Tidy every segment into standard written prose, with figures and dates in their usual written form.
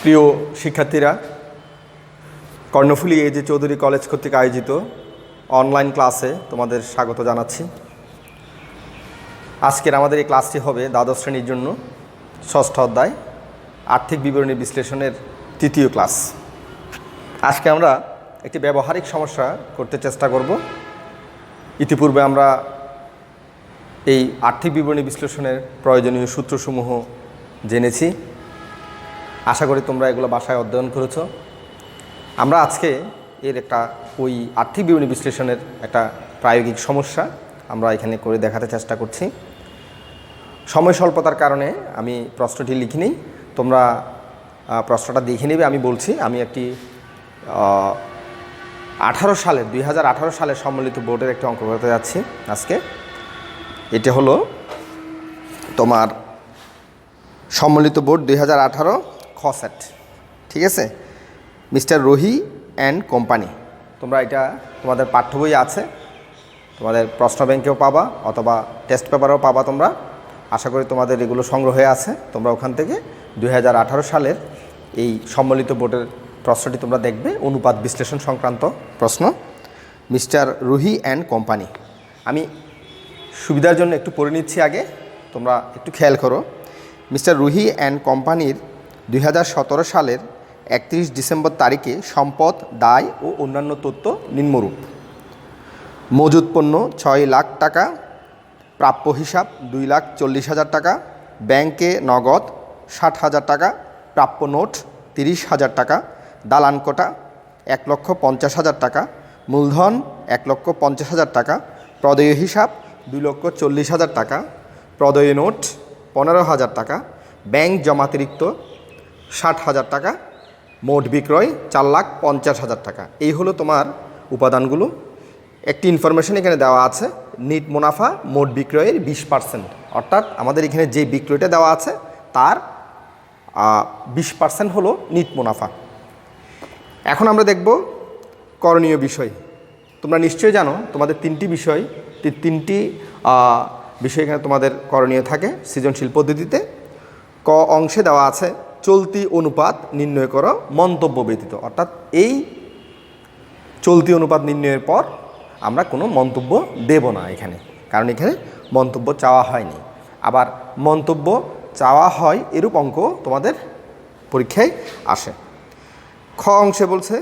প্রিয় শিক্ষার্থীরা, কর্ণফুলী এজে চৌধুরী কলেজ কর্তৃক আয়োজিত অনলাইন ক্লাসে তোমাদের স্বাগত জানাচ্ছি। আজকের আমাদের এই ক্লাসটি হবে দ্বাদশ শ্রেণীর জন্য ষষ্ঠ অধ্যায় আর্থিক বিবরণী বিশ্লেষণের তৃতীয় ক্লাস। আজকে আমরা একটি ব্যবহারিক সমস্যা করতে চেষ্টা করব। ইতিপূর্বে আমরা এই আর্থিক বিবরণী বিশ্লেষণের প্রয়োজনীয় সূত্রসমূহ জেনেছি। আশা করি তোমরা এগুলো বাসায় অধ্যয়ন করেছ। আমরা আজকে এর ওই আর্থিক বিবরণী বিশ্লেষণের একটা প্রায়োগিক সমস্যা আমরা এখানে করে দেখাতে চেষ্টা করছি। সময় স্বল্পতার কারণে আমি প্রশ্নটি লিখিনি, তোমরা প্রশ্নটা দেখে নেবে। আমি বলছি, আমি একটি 2018 সালের সম্মিলিত বোর্ডের একটি অঙ্ক করতে যাচ্ছি আজকে। এটা হলো তোমার সম্মিলিত বোর্ড 2018 খ সেট, ঠিক আছে, মিস্টার রোহি অ্যান্ড কোম্পানি। তোমরা এটা তোমাদের পাঠ্য বই আছে, তোমাদের প্রশ্ন ব্যাংকেও পাবা অথবা টেস্ট পেপারেও পাবা। তোমরা আশা করি তোমাদের এগুলো সংগ্রহে আছে। তোমরা ওখান থেকে 2018 সালের এই সম্মিলিত বোর্ডের প্রশ্নটি তোমরা দেখবে, অনুপাত বিশ্লেষণ সংক্রান্ত প্রশ্ন, মিস্টার রুহি অ্যান্ড কোম্পানি। আমি সুবিধার জন্য একটু পড়ে নিচ্ছি আগে, তোমরা একটু খেয়াল করো। মিস্টার রুহি অ্যান্ড কোম্পানির 2017 সালের 31 ডিসেম্বর তারিখে সম্পদ, দায় ও অন্যান্য তথ্য নিম্নরূপ: মজুত পণ্য 6 লাখ টাকা, প্রাপ্য হিসাব 2,40,000 টাকা, ব্যাংকে নগদ 60,000 টাকা, প্রাপ্য নোট 30,000 টাকা, দালান কোটা 1,50,000 টাকা, মূলধন 1,50,000 টাকা, প্রদেয় হিসাব 2,40,000 টাকা, প্রদেয় নোট 15,000 টাকা, ব্যাংক জমাতিরিক্ত 60,000 টাকা, মোট বিক্রয় 4,50,000 টাকা। এই হলো তোমার উপাদানগুলো। একটি ইনফরমেশন এখানে দেওয়া আছে, নিট মুনাফা মোট বিক্রয়ের 20%, অর্থাৎ আমাদের এখানে যে বিক্রয়টা দেওয়া আছে তার 20% হলো নিট মুনাফা। এখন আমরা দেখব করণীয় বিষয়। তোমরা নিশ্চয়ই জানো তোমাদের তিনটি বিষয় এখানে তোমাদের করণীয় থাকে সৃজনশীল পদ্ধতিতে। ক অংশে দেওয়া আছে চলতি অনুপাত নির্ণয় করো মন্তব্য ব্যতীত, অর্থাৎ এই চলতি অনুপাত নির্ণয়ের পর আমরা কোনো মন্তব্য দেব না এখানে, কারণ এখানে মন্তব্য চাওয়া হয়নি। আবার মন্তব্য চাওয়া হয় এরূপ অঙ্ক তোমাদের পরীক্ষায় আসে। খ অংশে বলছে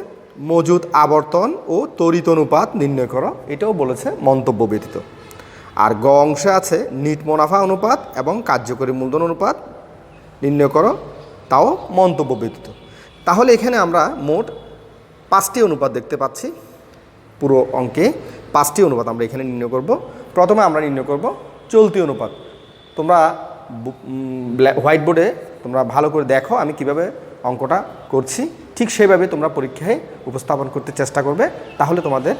মজুদ আবর্তন ও তড়িৎ অনুপাত নির্ণয় করো, এটাও বলেছে মন্তব্য ব্যতীত। আর গ অংশে আছে নিট মুনাফা অনুপাত এবং কার্যকরী মূলধন অনুপাত নির্ণয় করো, তাও মন্তব্য ব্যতীত। তাহলে এখানে আমরা মোট 5টি অনুপাত দেখতে পাচ্ছি। পুরো অঙ্কে 5টি অনুপাত আমরা এখানে নির্ণয় করব। প্রথমে আমরা নির্ণয় করব চলতি অনুপাত। তোমরা হোয়াইট বোর্ডে তোমরা ভালো করে দেখো আমি কিভাবে অঙ্কটা করছি, ঠিক সেইভাবে তোমরা পরীক্ষায় উপস্থাপন করতে চেষ্টা করবে, তাহলে তোমাদের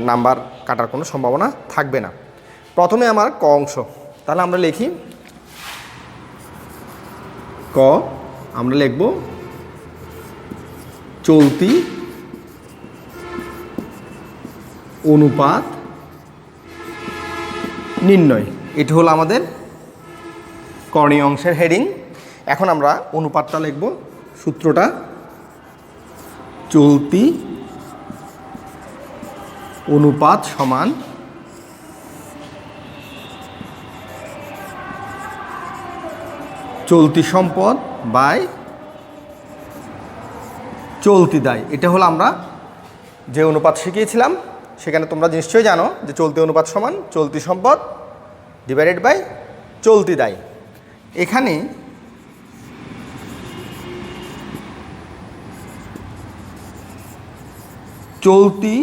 নাম্বার কাটার কোনো সম্ভাবনা থাকবে না। প্রথমে আমার ক অংশ, তাহলে আমরা লিখি ক, আমরা লিখব চলতি অনুপাত নির্ণয়। এটি হলো আমাদের করণীয় অংশের হেডিং। এখন আমরা অনুপাতটা লিখব, সূত্রটা চলতি অনুপাত সমান চলতি সম্পদ বাই চলতি দায়। এটা হলো আমরা যে অনুপাত শিখিয়েছিলাম, সেখানে তোমরা নিশ্চয়ই জানো যে চলতি অনুপাত সমান চলতি সম্পদ ডিভাইডেড বাই চলতি দায়। এখানে চলতি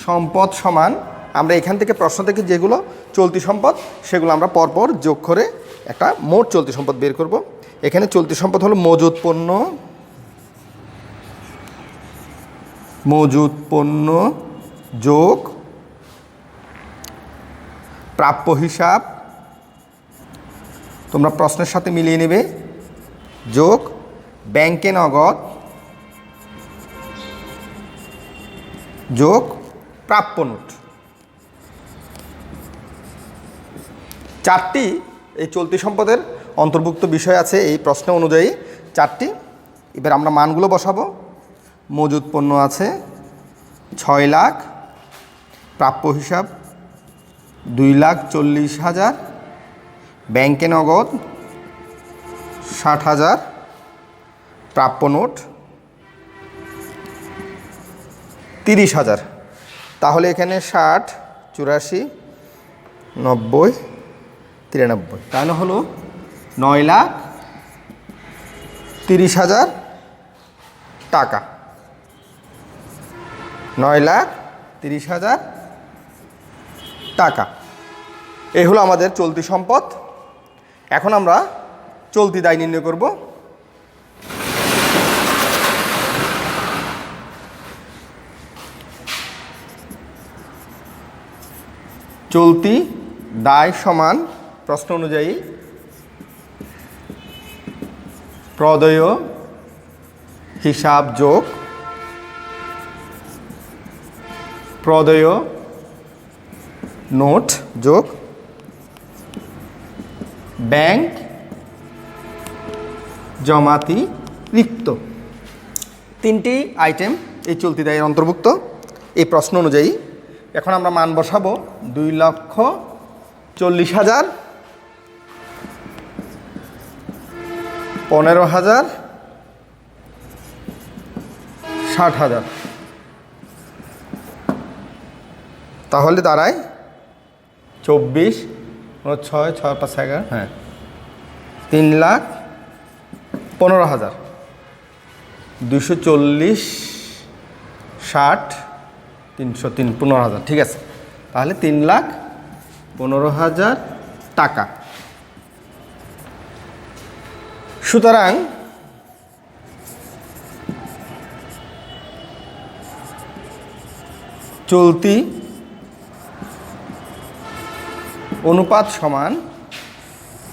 সম্পদ সমান, আমরা এখান থেকে প্রশ্ন থেকে যেগুলো চলতি সম্পদ সেগুলো আমরা পরপর যোগ করে একটা মোট চলতি সম্পদ বের করব। এখানে চলতি সম্পদ হলো মজুত পণ্য যোগ প্রাপ্য হিসাব, তোমরা প্রশ্নের সাথে মিলিয়ে নেবে, যোগ ব্যাংকে নগদ যোগ প্রাপ্য নোট। 4টি এই চলতি সম্পদের অন্তর্ভুক্ত বিষয় আছে এই প্রশ্ন অনুযায়ী 4টি। এবার আমরা মানগুলো বসাবো। মজুদ পণ্য আছে 6 লাখ, প্রাপ্য হিসাব 2,40,000, ব্যাংকে নগদ 60,000, প্রাপ্য নোট 30,000। তাহলে এখানে 60, 84, 90, 93, তাহলে হলো 9,30,000 টাকা। 9,30,000 টাকা। এই হলো আমাদের চলতি সম্পদ। এখন আমরা চলতি দায় নির্ণয় করব। চলতি দায় সমান প্রশ্ন অনুযায়ী প্রদেয় হিসাব যোগ প্রদেয় নোট যোগ ব্যাংক জমাতি রিক্ত। 3টি আইটেম এই চলতি দায়ের অন্তর্ভুক্ত এই প্রশ্ন অনুযায়ী। এখন আমরা মান বসাবো। 2,40,000, 15,000, 60,000। তাহলে দাঁড়ায় 24, 6, 6, 5, 11, হ্যাঁ 3,15,000, 240, 60, 303, 15,000। ঠিক আছে, তাহলে 3,15,000 টাকা। সুতরাং চলতি অনুপাত সমান,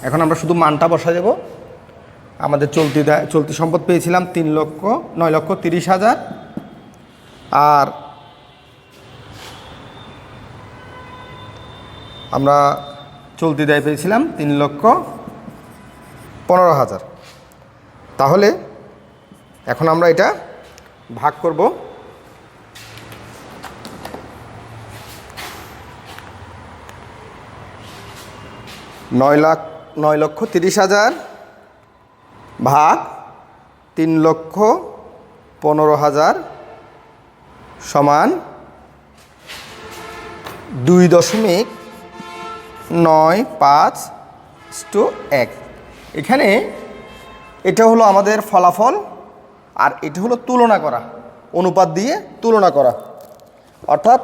এখন আমরা শুধু মানটা বসা দেব। আমাদের চলতি সম্পদ পেয়েছিলাম 9,30,000, আর আমরা চলতি দায় পেয়েছিলাম 3,15,000। তাহলে এখন আমরা এটা ভাগ করব। 9,30,000 ভাগ 3,15,000 সমান 2.95:1। এখানে এটা হলো আমাদের ফলাফল, আর এটা হলো তুলনা করা, অনুপাত দিয়ে তুলনা করা। অর্থাৎ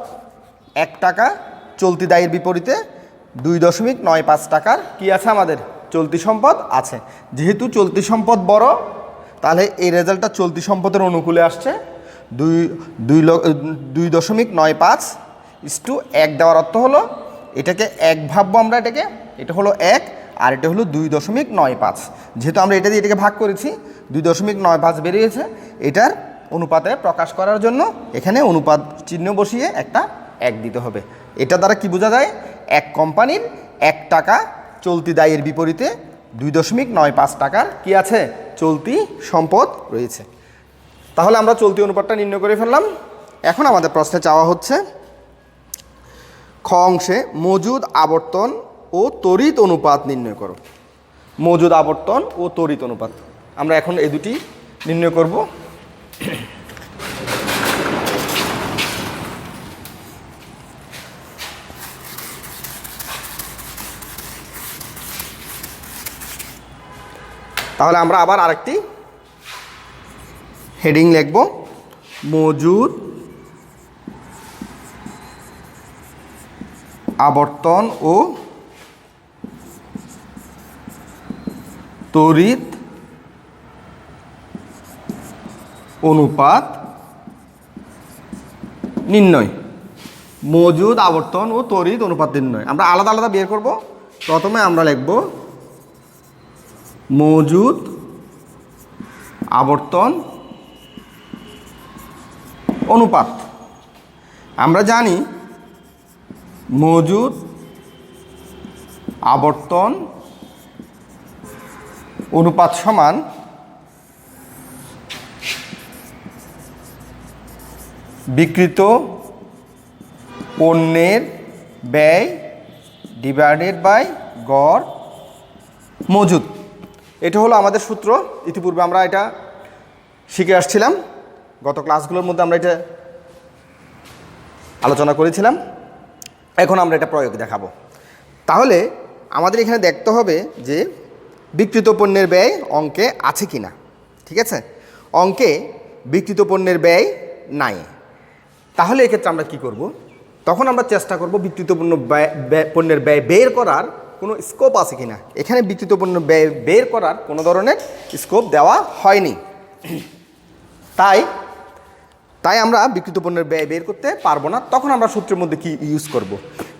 1 টাকা চলতি দায়ের বিপরীতে 2.95 টাকার কি আছে, আমাদের চলতি সম্পদ আছে। যেহেতু চলতি সম্পদ বড়, তাহলে এই রেজাল্টটা চলতি সম্পদের অনুকূলে আসছে। 2.95:1 দেওয়ার অর্থ হলো এটাকে 1 ভাববো আমরা, এটা হলো 1, আর এটা হলো 2.95। যেহেতু আমরা এটা দিয়ে এটাকে ভাগ করেছি, 2.95 বেরিয়েছে। এটার অনুপাতে প্রকাশ করার জন্য এখানে অনুপাত চিহ্ন বসিয়ে একটা 1 দিতে হবে। এটা দ্বারা কি বোঝা যায়, এক কোম্পানির 1 টাকা চলতি দায়ের বিপরীতে 2.95 টাকার কি আছে, চলতি সম্পদ রয়েছে। তাহলে আমরা চলতি অনুপাতটা নির্ণয় করে ফেললাম। এখন আমাদের প্রশ্নে চাওয়া হচ্ছে খ অংশে মজুদ আবর্তন ও তড়িৎ অনুপাত নির্ণয় করো। মজুদ আবর্তন ও তড়িৎ অনুপাত আমরা এখন এই দুটি নির্ণয় করব। তাহলে আমরা আবার আরেকটি হেডিং লিখব, মজুদ আবর্তন ও তড়িৎ অনুপাত নির্ণয়। মজুদ আবর্তন ও তড়িৎ অনুপাত নির্ণয় আমরা আলাদা আলাদা বের করব। প্রথমে আমরা লিখব মজুদ আবর্তন অনুপাত। আমরা জানি মজুদ আবর্তন অনুপাত সমান বিক্রিত পণ্যের ব্যয় ডিভাইডেড বাই গড় মজুদ। এটা হলো আমাদের সূত্র। ইতিপূর্বে আমরা এটা শিখে আসছিলাম, গত ক্লাসগুলোর মধ্যে আমরা এটা আলোচনা করেছিলাম। এখন আমরা এটা প্রয়োগ দেখাবো। তাহলে আমাদের এখানে দেখতে হবে যে বিক্রিত পণ্যের ব্যয় অঙ্কে আছে কি না। ঠিক আছে, অঙ্কে বিক্রিত পণ্যের ব্যয় নাই। তাহলে এক্ষেত্রে আমরা কি করব, তখন আমরা চেষ্টা করব বিক্রিত পণ্যের ব্যয় বের করার কোনো স্কোপ আছে কি না। এখানে বিক্রিত পণ্য ব্যয় বের করার কোনো ধরনের স্কোপ দেওয়া হয়নি। তাই আমরা বিক্রিত পণ্যের ব্যয় বের করতে পারবো না। তখন আমরা সূত্রের মধ্যে কি ইউজ করব,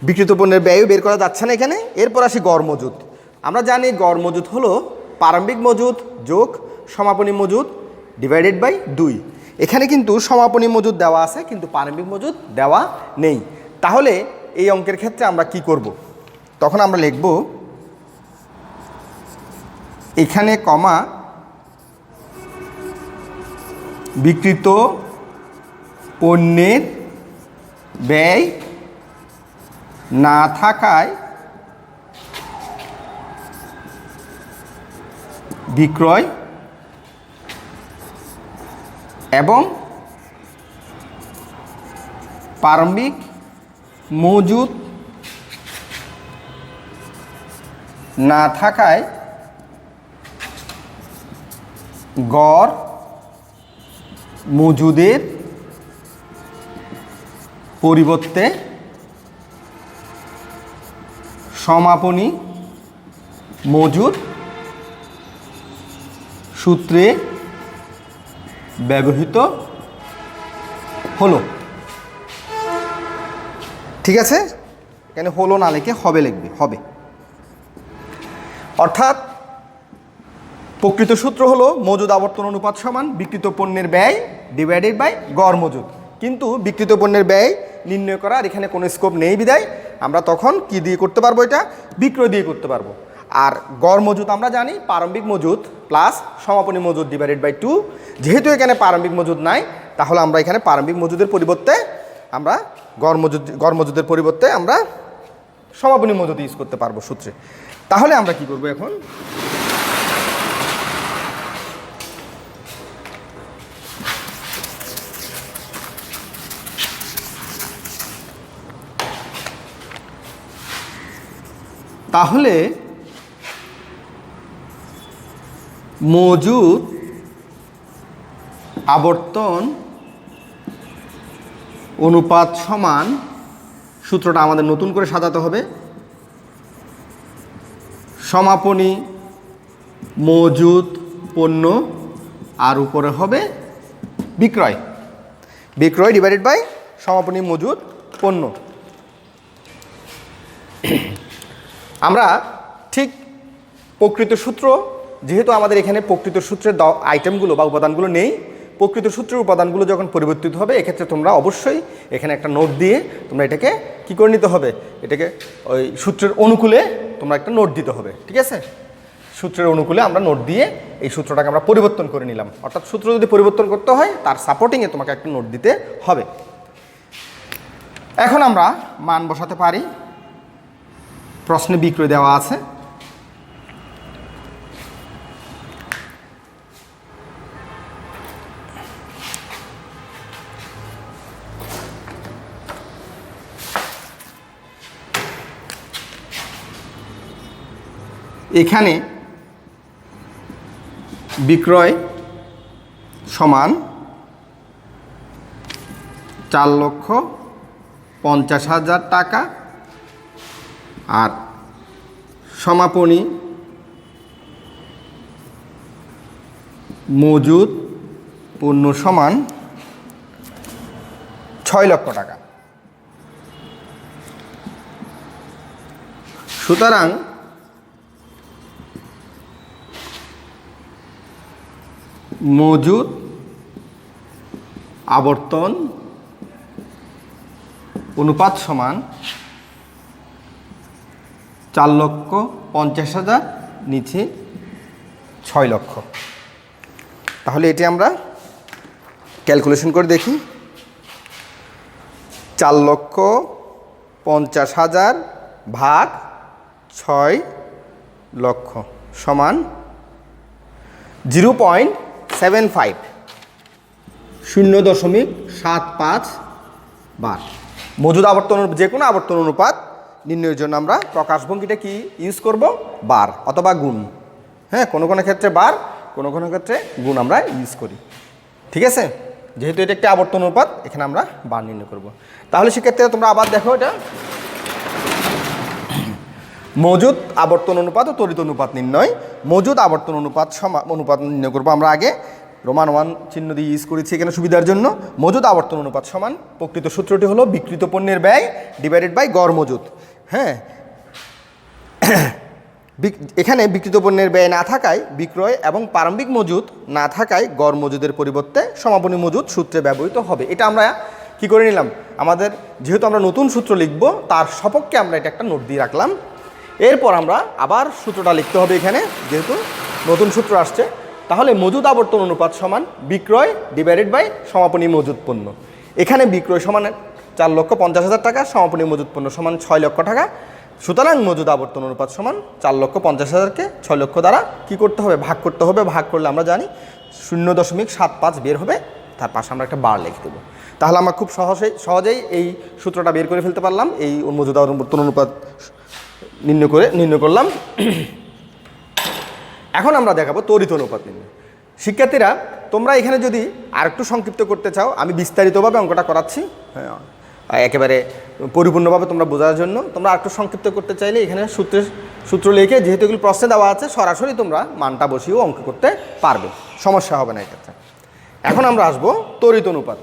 বিক্রিত পণ্যের ব্যয়ও বের করা যাচ্ছে না এখানে। এরপর আসি গড় মজুদ। আমরা জানি গড় মজুদ হলো প্রারম্ভিক মজুদ যোগ সমাপনী মজুদ ডিভাইডেড বাই 2। এখানে কিন্তু সমাপনী মজুদ দেওয়া আছে, কিন্তু প্রারম্ভিক মজুদ দেওয়া নেই। তাহলে এই অঙ্কের ক্ষেত্রে আমরা কি করব, তখন আমরা লিখব এখানে কমা বিক্রিত পণ্যের ব্যয় না থাকায় বিক্রয় এবং প্রারম্ভিক মজুদ না থাকায় গড় মজুদের পরিবর্তে সমাপনী মজুদ সূত্রে ব্যবহৃত হলো। ঠিক আছে, এখানে হলো না লিখে হবে লিখবে, হবে। অর্থাৎ প্রকৃত সূত্র হলো মজুদ আবর্তন অনুপাত সমান বিক্রিত পণ্যের ব্যয় ডিভাইডেড বাই গড় মজুদ। কিন্তু বিক্রিত পণ্যের ব্যয় নির্ণয় করার এখানে কোনো স্কোপ নেই বিদায় আমরা তখন কি দিয়ে করতে পারবো, এটা বিক্রয় দিয়ে করতে পারবো। আর গড় মজুদ আমরা জানি প্রারম্ভিক মজুদ প্লাস সমাপনী মজুদ ডিভাইডেড বাই 2। যেহেতু এখানে প্রারম্ভিক মজুদ নাই, তাহলে আমরা এখানে প্রারম্ভিক মজুদের পরিবর্তে আমরা গড় মজুদের পরিবর্তে আমরা সমাপনী মজুদ ইউজ করতে পারবো সূত্রে। তাহলে আমরা কি করব, এখন তাহলে মজুদ আবর্তন অনুপাত সমান, সূত্রটা আমাদের নতুন করে সাজাতে হবে, সমাপনী মজুদ পণ্য আর উপরে হবে বিক্রয় ডিভাইডেড বাই সমাপনী মজুদ পণ্য। আমরা ঠিক প্রকৃত সূত্র, যেহেতু আমাদের এখানে প্রকৃত সূত্রের আইটেমগুলো বা উপাদানগুলো নেই, প্রকৃত সূত্রের উপাদানগুলো যখন পরিবর্তিত হবে এক্ষেত্রে তোমরা অবশ্যই এখানে একটা নোট দিয়ে তোমরা এটাকে কি করে নিতে হবে, এটাকে ওই সূত্রের অনুকূলে তোমরা একটা নোট দিতে হবে। ঠিক আছে, সূত্রের অনুকূলে আমরা নোট দিয়ে এই সূত্রটাকে আমরা পরিবর্তন করে নিলাম। অর্থাৎ সূত্র যদি পরিবর্তন করতে হয় তার সাপোর্টিংয়ে তোমাকে একটা নোট দিতে হবে। এখন আমরা মান বসাতে পারি। প্রশ্নে বিক্রয় দেওয়া আছে, এখানে বিক্রয় সমান 4,50,000 টাকা আর সমাপনী মজুদ পণ্য সমান 6 লক্ষ টাকা। সুতরাং মজুদ আবর্তন অনুপাত সমান 4,50,000 নিচে 6 লক্ষ। তাহলে এটি আমরা ক্যালকুলেশন করে দেখি। 4,50,000 ভাগ 6 লক্ষ সমান 0.75 0.75 বার। মজুদ আবর্তন যে কোনো আবর্তন অনুপাত নির্ণয়ের জন্য আমরা প্রকাশভঙ্গিটা কি ইউজ করব? বার অথবা গুণ। হ্যাঁ, কোনো কোনো ক্ষেত্রে বার, কোনো কোনো ক্ষেত্রে গুণ আমরা ইউজ করি। ঠিক আছে, যেহেতু এটা একটা আবর্তন অনুপাত এখানে আমরা বার নির্ণয় করব। তাহলে সেক্ষেত্রে তোমরা আবার দেখো, এটা মজুদ আবর্তন অনুপাত ও তড়িৎ অনুপাত নির্ণয়। মজুদ আবর্তন অনুপাত নির্ণয় করবো আমরা আগে রোমান 1 চিহ্ন দিয়ে ইউজ করেছি এখানে সুবিধার জন্য। মজুদ আবর্তন অনুপাত সমান প্রকৃত সূত্রটি হলো বিক্রিত পণ্যের ব্যয় ডিভাইডেড বাই গড় মজুদ। হ্যাঁ, এখানে বিক্রিত পণ্যের ব্যয় না থাকায় বিক্রয় এবং প্রারম্ভিক মজুদ না থাকায় গড় মজুদের পরিবর্তে সমাপনী মজুদ সূত্রে ব্যবহৃত হবে। এটা আমরা কি করে নিলাম, আমাদের যেহেতু আমরা নতুন সূত্র লিখব তার সপক্ষে আমরা এটা একটা নোট দিয়ে রাখলাম। এরপর আমরা আবার সূত্রটা লিখতে হবে এখানে, যেহেতু নতুন সূত্র আসছে। তাহলে মজুদ আবর্তন অনুপাত সমান বিক্রয় ডিভাইডেড বাই সমাপনী মজুদ পণ্য। এখানে বিক্রয় সমান 4,50,000 টাকা, সমাপনী মজুদ পণ্য সমান 6 লক্ষ টাকা। সুতরাং মজুদ আবর্তন অনুপাত সমান 4,50,000-কে 6 লক্ষ দ্বারা কি করতে হবে? ভাগ করতে হবে। ভাগ করলে আমরা জানি 0.75 বের হবে, তার পাশে আমরা একটা বার লিখে দেবো। তাহলে আমরা খুব সহজেই এই সূত্রটা বের করে ফেলতে পারলাম, এই মজুদ আবর্তন অনুপাত নির্ণয় করলাম। এখন আমরা দেখাবো তড়িৎ অনুপাত নির্ণয়। শিক্ষার্থীরা, তোমরা এখানে যদি আরেকটু সংক্ষিপ্ত করতে চাও, আমি বিস্তারিতভাবে অঙ্কটা করাচ্ছি, একেবারে পরিপূর্ণভাবে তোমরা বোঝার জন্য। তোমরা আরেকটু সংক্ষিপ্ত করতে চাইলে এখানে সূত্র লিখে, যেহেতু এগুলো প্রশ্নে দেওয়া আছে, সরাসরি তোমরা মানটা বসিয়েও অঙ্ক করতে পারবে, সমস্যা হবে না এক্ষেত্রে। এখন আমরা আসবো তড়িৎ অনুপাত।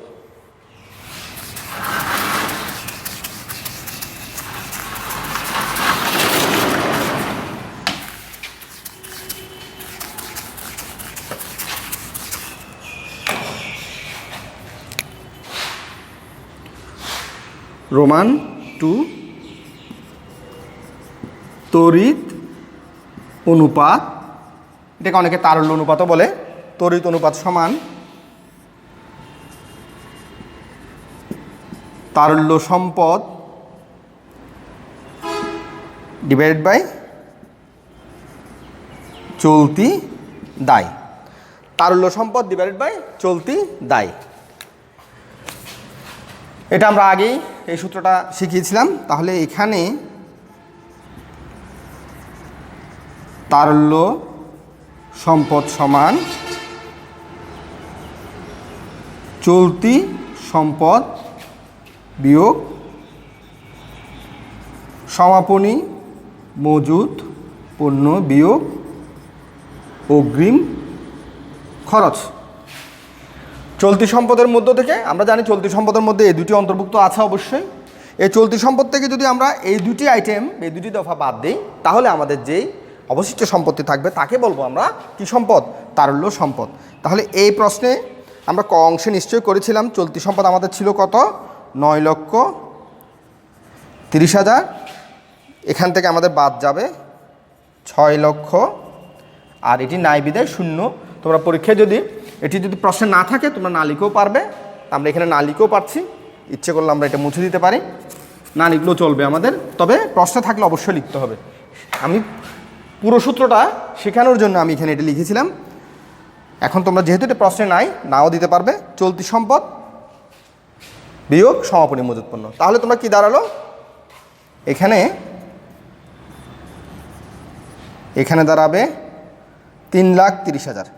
রোমান 2 তড়িৎ অনুপাত, এটাকে অনেকে তারল্য অনুপাতও বলে। তড়িৎ অনুপাত সমান তারল্য সম্পদ ডিভাইডেড বাই চলতি দায়। তারল্য সম্পদ ডিভাইডেড বাই চলতি দায়, এটা আমরা আগেই এই সূত্রটা শিখিয়েছিলাম। তাহলে এখানে তারল্য সম্পদ সমান চলতি সম্পদ বিয়োগ সমাপনী মজুদ পণ্য বিয়োগ অগ্রিম খরচ। চলতি সম্পদের মধ্য থেকে আমরা জানি চলতি সম্পদের মধ্যে এই দুটি অন্তর্ভুক্ত আছে অবশ্যই। এই চলতি সম্পদ থেকে যদি আমরা এই দুটি আইটেম, এই দুটি দফা বাদ দিই, তাহলে আমাদের যেই অবশিষ্ট সম্পত্তি থাকবে তাকে বলবো আমরা কি সম্পদ? তারল্য সম্পদ। তাহলে এই প্রশ্নে আমরা ক অংশে নিশ্চয় করেছিলাম চলতি সম্পদ আমাদের ছিল কত? 9,30,000। এখান থেকে আমাদের বাদ যাবে 6 লক্ষ, আর এটি নাই বিদায় 0। তোমরা পরীক্ষায় যদি এটি যদি প্রশ্নে না থাকে তোমরা না লিখেও পারবে, আমরা এখানে না লিখেও পারছি, ইচ্ছে করলে আমরা এটা মুছে দিতে পারি, না লিখলেও চলবে আমাদের, তবে প্রশ্নে থাকলে অবশ্যই লিখতে হবে। আমি পুরো সূত্রটা শেখানোর জন্য আমি এখানে এটা লিখেছিলাম। এখন তোমরা যেহেতু এটা প্রশ্নে নাই, নাও দিতে পারবে। চলতি সম্পদ বিয়োগ সমাপনী মজুদ পণ্য, তাহলে তোমরা কি দাঁড়ালো? এখানে দাঁড়াবে 3,30,000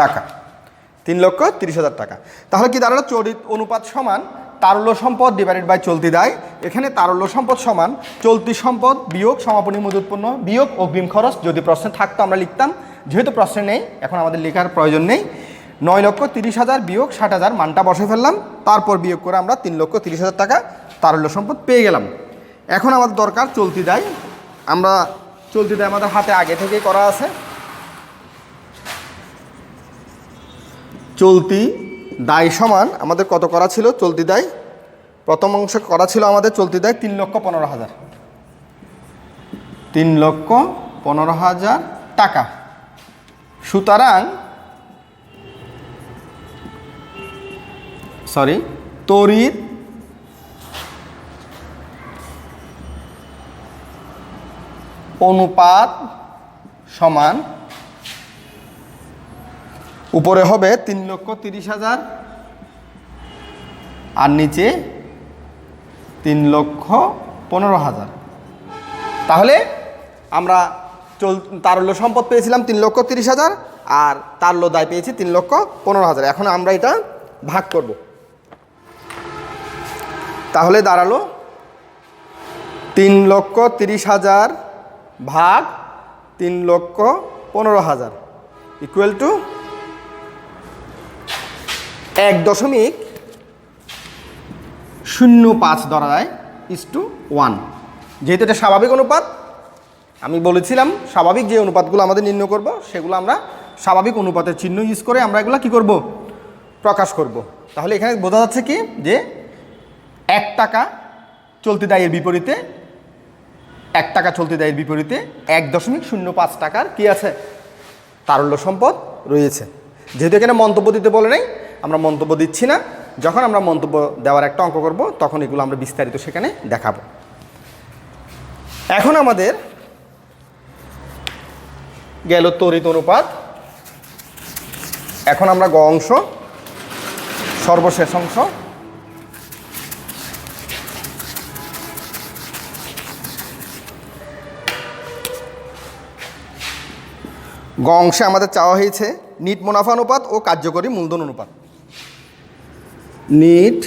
টাকা, 3,30,000 টাকা। তাহলে কি দাঁড়ালো? তড়িৎ অনুপাত সমান তারল্য সম্পদ ডিভাইডেড বাই চলতি দায়। এখানে তারল্য সম্পদ সমান চলতি সম্পদ বিয়োগ সমাপনী মজুদ পণ্য বিয়োগ অগ্রিম খরচ। যদি প্রশ্নে থাকতো আমরা লিখতাম, যেহেতু প্রশ্নে নেই এখন আমাদের লেখার প্রয়োজন নেই। 9,30,000 বিয়োগ 60,000 মানটা বসে ফেললাম, তারপর বিয়োগ করে আমরা 3,30,000 টাকা তারল্য সম্পদ পেয়ে গেলাম। এখন আমাদের দরকার চলতি দায়। আমরা চলতি দায় আমাদের হাতে আগে থেকেই করা আছে। চলতি দায় সমান আমাদের কত করা ছিল? চলতি দায় প্রথম অংশে করা ছিল আমাদের চলতি দায় 3,15,000, 3,15,000 টাকা। সুতরাং তড়িৎ অনুপাত সমান উপরে হবে 3,30,000 আর নিচে 3,15,000। তাহলে আমরা তারল্য সম্পদ পেয়েছিলাম 3,30,000 আর তারল্য দায় পেয়েছি 3,15,000। এখন আমরা এটা ভাগ করব। তাহলে দাঁড়ালো 3,30,000 ভাগ 3,15,000 ইকুয়াল টু 1.05 ধরা যায় (1). যেহেতু এটা স্বাভাবিক অনুপাত, আমি বলেছিলাম স্বাভাবিক যে অনুপাতগুলো আমাদের নির্ণয় করব সেগুলো আমরা স্বাভাবিক অনুপাতের চিহ্ন ইউজ করে আমরা এগুলো কি করব, প্রকাশ করব। তাহলে এখানে বোঝা যাচ্ছে কি যে 1 টাকা চলতি দায়ের বিপরীতে 1 টাকা চলতি দায়ের বিপরীতে 1.05 টাকার কি আছে, তারল্য সম্পদ রয়েছে। যেহেতু এখানে মন্তব্য দিতে বলে নাই, আমরা মন্তব্য দিচ্ছি না। যখন আমরা মন্তব্য দেওয়ার একটা অঙ্ক করব তখন এগুলো আমরা বিস্তারিত সেখানে দেখাবো। এখন আমাদের গেল তড়িৎ অনুপাত। এখন আমরা গ অংশ, সর্বশেষ অংশ। গ অংশে আমাদের চাওয়া হয়েছে নিট মুনাফা অনুপাত ও কার্যকরী মূলধন অনুপাত। নিট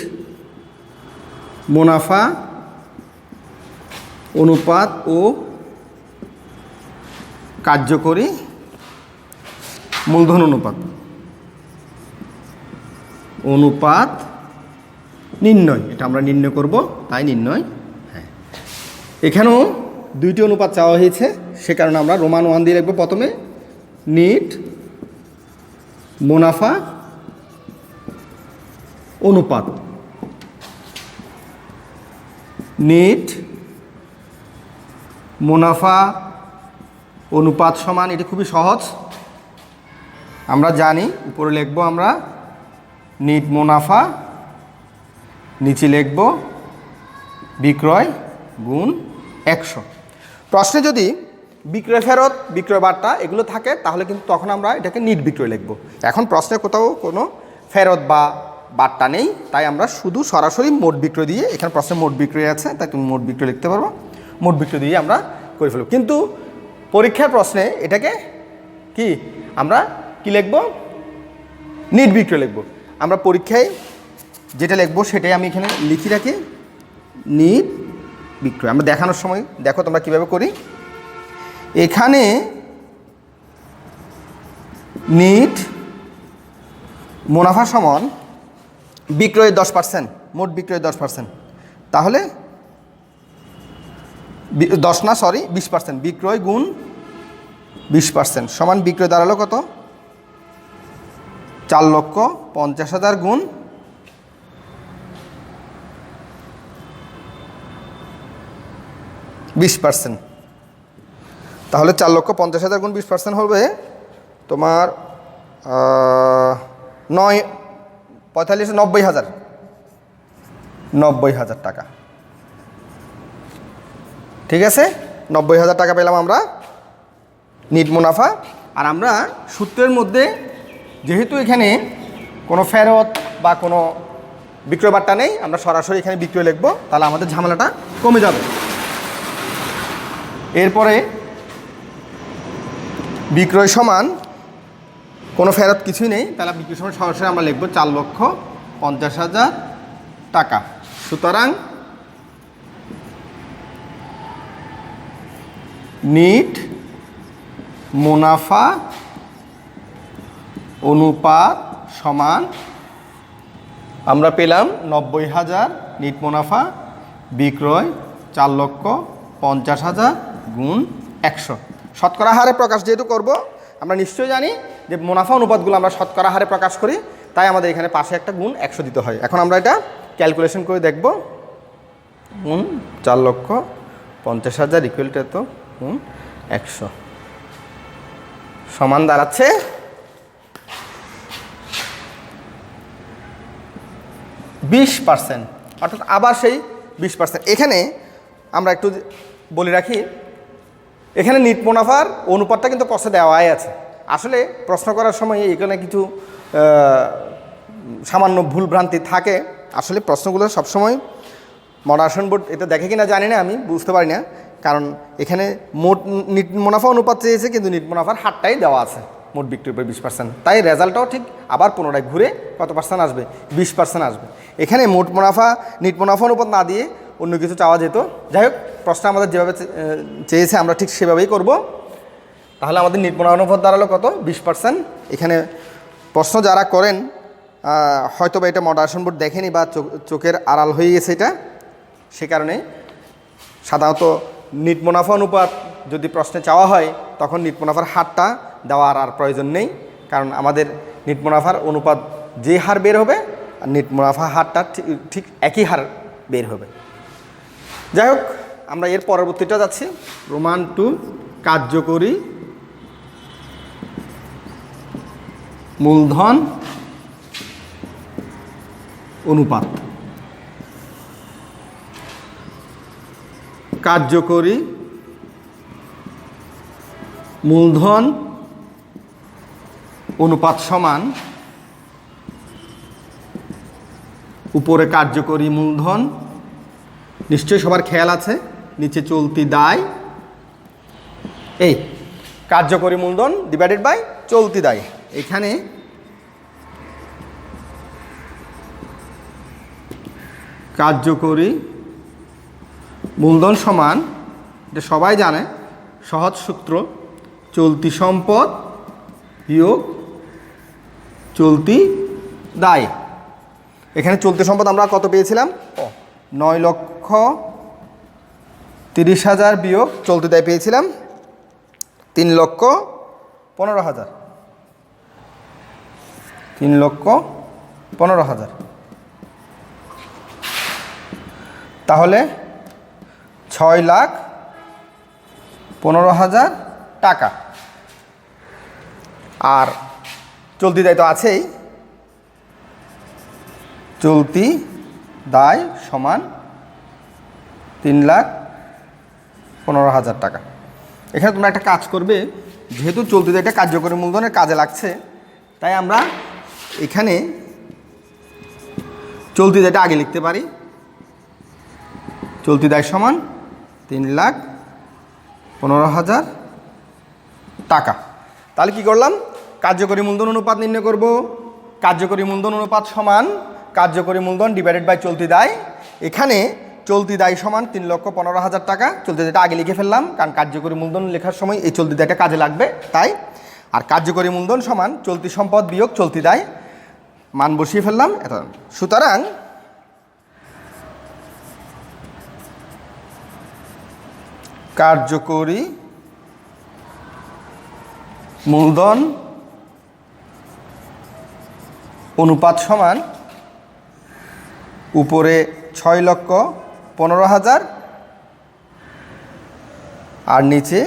মুনাফা অনুপাত ও কার্যকরী মূলধন অনুপাত নির্ণয়। এটা আমরা নির্ণয় করব, তাই নির্ণয়। হ্যাঁ, এখানেও দুইটি অনুপাত চাওয়া হয়েছে, সে কারণে আমরা রোমান 1 দিয়ে লিখব। প্রথমে নিট মুনাফা অনুপাত, নিট মুনাফা অনুপাত সমান, এটি খুবই সহজ, আমরা জানি। উপরে লিখব আমরা নিট মুনাফা, নিচে লিখব বিক্রয় গুণ 100। প্রশ্নে যদি বিক্রয় ফেরত, বিক্রয় বার্তা এগুলো থাকে তাহলে কিন্তু তখন আমরা এটাকে নিট বিক্রয় লিখব। এখন প্রশ্নে কোথাও কোনো ফেরত বা বার্তা নেই, তাই আমরা শুধু সরাসরি মোট বিক্রয় দিয়ে, এখানে প্রশ্নে মোট বিক্রয় আছে তাই তুমি মোট বিক্রয় লিখতে পারবো, মোট বিক্রয় দিয়ে আমরা করে ফেলব। কিন্তু পরীক্ষার প্রশ্নে এটাকে কি আমরা কি লিখব, নিট বিক্রয় লিখব। আমরা পরীক্ষায় যেটা লিখব সেটাই আমি এখানে লিখে রাখি, নিট বিক্রয়। আমরা দেখানোর সময় দেখো তোমরা কীভাবে করি। এখানে নিট মুনাফা সমান বিক্রয়ের 10%, মোট বিক্রয়ের 10%। তাহলে 20% বিক্রয় গুণ 20% সমান বিক্রয় দাঁড়ালো কত, 4,50,000 গুণ 20%। তাহলে 4,50,000 গুণ 20% হবে তোমার 90,000 টাকা। ঠিক আছে, 90,000 টাকা পেলাম আমরা নিট মুনাফা। আর আমরা সূত্রের মধ্যে যেহেতু এখানে কোনো ফেরত বা কোনো বিক্রয় বার্তা নেই, আমরা সরাসরি এখানে বিক্রয় লিখব, তাহলে আমাদের ঝামেলাটা কমে যাবে। এরপরে বিক্রয় সমান কোনো ফেরত কিছুই নেই, তাহলে বিক্রয় সমান সরাসরি আমরা লিখব 4,50,000 টাকা। সুতরাং নিট মুনাফা অনুপাত সমান আমরা পেলাম 90,000 নিট মুনাফা, বিক্রয় 4,50,000 গুণ 100। শতকরা হারে প্রকাশ যেহেতু করব, আমরা নিশ্চয়ই জানি যে মুনাফা অনুপাতগুলো আমরা শতকরা হারে প্রকাশ করি, তাই আমাদের এখানে পাশে একটা গুণ 100 দিতে হয়। এখন আমরা এটা ক্যালকুলেশন করে দেখব। গুণ 4,50,000 ইকুয়াল টু এত গুণ 100 সমান দাঁড়াচ্ছে 20%, অর্থাৎ আবার সেই 20%। এখানে আমরা একটু বলে রাখি, এখানে নিট মুনাফার অনুপাতটা কিন্তু প্রশ্নে দেওয়াই আছে। আসলে প্রশ্ন করার সময় এখানে কিছু সামান্য ভুলভ্রান্তি থাকে। আসলে প্রশ্নগুলো সবসময় মডারেশন বোর্ড এটা দেখে কিনা জানি না, আমি বুঝতে পারি না, কারণ এখানে মোট নিট মুনাফা অনুপাত চেয়েছে কিন্তু নিট মুনাফার হারটাই দেওয়া আছে মোট বিক্রির উপর 20%, তাই রেজাল্টটাও ঠিক আবার পুনরায় ঘুরে কত পার্সেন্ট আসবে, 20% আসবে। এখানে মোট মুনাফা নিট মুনাফা অনুপাত না দিয়ে অন্য কিছু চাওয়া যেত। যাই হোক, প্রশ্ন আমাদের যেভাবে চেয়েছে আমরা ঠিক সেভাবেই করব। তাহলে আমাদের নিট মুনাফা অনুপাত দাঁড়ালো কত, 20%। এখানে প্রশ্ন যারা করেন হয়তো বা এটা মডারেশন বোর্ড দেখেনি বা চোখের আড়াল হয়ে গেছে এটা, সে কারণে সাধারণত নিট মুনাফা অনুপাত যদি প্রশ্নে চাওয়া হয় তখন নিট মুনাফার হারটা দেওয়ার আর প্রয়োজন নেই, কারণ আমাদের নিট মুনাফার অনুপাত যে হার বের হবে আর নিট মুনাফা হারটা ঠিক একই হার বের হবে। যাই হোক, আমরা এর পরবর্তীটা যাচ্ছি, রোমান 2 কার্যকরী মূলধন অনুপাত। কার্যকরী মূলধন অনুপাত সমান, উপরে কার্যকরী মূলধন, নিশ্চয়ই সবার খেয়াল আছে, নিচে চলতি দায়, এই কার্যকরী মূলধন ডিভাইডেড বাই চলতি দায়। এখানে কার্যকরী মূলধন সমান, এটা সবাই জানে, সহজ সূত্র, চলতি সম্পদ বিয়োগ চলতি দায়। এখানে চলতি সম্পদ আমরা কত পেয়েছিলাম, 9,30,000 বিয়োগ চলতি দায় পেয়েছিলাম 3,15,000, 3,15,000। তাহলে 6,15,000 টাকা। আর চলতি দায় তো আছেই, চলতি দায় সমান 3,15,000 টাকা। এখানে তোমরা একটা কাজ করবে, যেহেতু চলতি দায়টা কার্যকরী মূলধনের কাজে লাগছে, তাই আমরা এখানে চলতি দায়টা আগে লিখতে পারি, চলতি দায় সমান 3,15,000 টাকা। তাহলে কি করলাম, কার্যকরী মূলধন অনুপাত নির্ণয় করব। কার্যকরী মূলধন অনুপাত সমান কার্যকরী মূলধন ডিভাইডেড বাই চলতি দায়। এখানে চলতি দায় সমান 3,15,000 টাকা। চলতি দায়টা আগে লিখে ফেললাম, কারণ কার্যকরী মূলধন লেখার সময় এই চলতি দায়টা কাজে লাগবে তাই। আর কার্যকরী মূলধন সমান চলতি সম্পদ বিয়োগ চলতি দায়, মান বসিয়ে ফেললাম এত। সুতরাং কার্যকরী মূলধন অনুপাত সমান উপরে 6,15,000 আর নিচে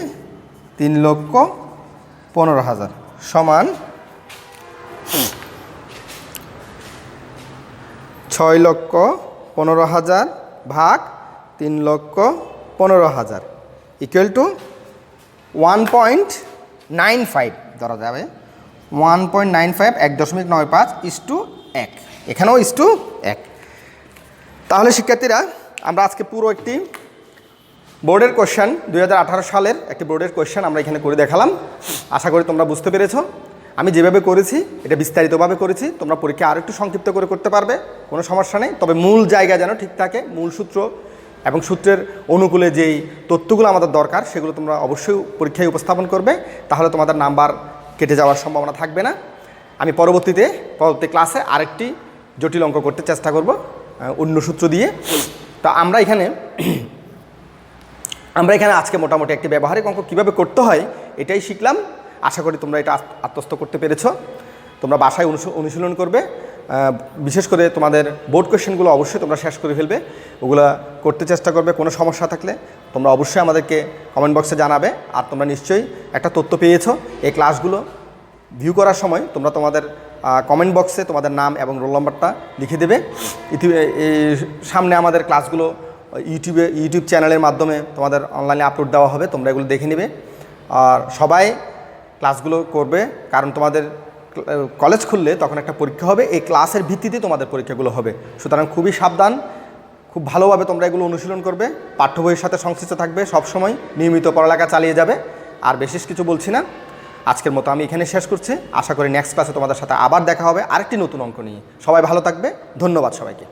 3,15,000 সমান 6,15,000 ভাগ 3,15,000 ইকুয়াল টু 1.95 ধরা যাবে। 1.95 1.95 ইস্টু 1, এখানেও ইস্টু 1। তাহলে শিক্ষার্থীরা, আমরা আজকে পুরো একটি বোর্ডের কোয়েশ্চেন 2018 সালের একটি বোর্ডের কোয়েশ্চেন আমরা এখানে করে দেখালাম। আশা করি তোমরা বুঝতে পেরেছো। আমি যেভাবে করেছি এটা বিস্তারিতভাবে করেছি, তোমরা পরীক্ষা আরও একটু সংক্ষিপ্ত করে করতে পারবে, কোনো সমস্যা নেই। তবে মূল জায়গা যেন ঠিক থাকে, মূল সূত্র এবং সূত্রের অনুকূলে যেই তথ্যগুলো আমাদের দরকার সেগুলো তোমরা অবশ্যই পরীক্ষায় উপস্থাপন করবে, তাহলে তোমাদের নাম্বার কেটে যাওয়ার সম্ভাবনা থাকবে না। আমি পরবর্তী ক্লাসে আরেকটি জটিল অঙ্ক করতে চেষ্টা করব অন্য সূত্র দিয়ে। তো আমরা এখানে আজকে মোটামুটি একটি ব্যবহারিক অঙ্ক কীভাবে করতে হয় এটাই শিখলাম। আশা করি তোমরা এটা আত্মস্থ করতে পেরেছ। তোমরা বাসায় অনুশীলন করবে, বিশেষ করে তোমাদের বোর্ড কোয়েশ্চেনগুলো অবশ্যই তোমরা শেষ করে ফেলবে, ওগুলো করতে চেষ্টা করবে। কোনো সমস্যা থাকলে তোমরা অবশ্যই আমাদেরকে কমেন্ট বক্সে জানাবে। আর তোমরা নিশ্চয়ই একটা তথ্য পেয়েছো, এই ক্লাসগুলো ভিউ করার সময় তোমরা তোমাদের কমেন্ট বক্সে তোমাদের নাম এবং রোল নাম্বারটা লিখে দেবে। সামনে আমাদের ক্লাসগুলো ইউটিউব চ্যানেলের মাধ্যমে তোমাদের অনলাইনে আপলোড দেওয়া হবে, তোমরা এগুলো দেখে নেবে। আর সবাই ক্লাসগুলো করবে, কারণ তোমাদের কলেজ খুললে তখন একটা পরীক্ষা হবে, এই ক্লাসের ভিত্তিতে তোমাদের পরীক্ষাগুলো হবে। সুতরাং খুবই সাবধান, খুব ভালোভাবে তোমরা এগুলো অনুশীলন করবে, পাঠ্য বইয়ের সাথে সংশ্লিষ্ট থাকবে, সবসময় নিয়মিত পড়ালেখা চালিয়ে যাবে। আর বিশেষ কিছু বলছি না, আজকের মতো আমি এখানে শেষ করছি। আশা করি নেক্সট ক্লাসে তোমাদের সাথে আবার দেখা হবে আরেকটি নতুন অঙ্ক নিয়ে। সবাই ভালো থাকবে, ধন্যবাদ সবাইকে।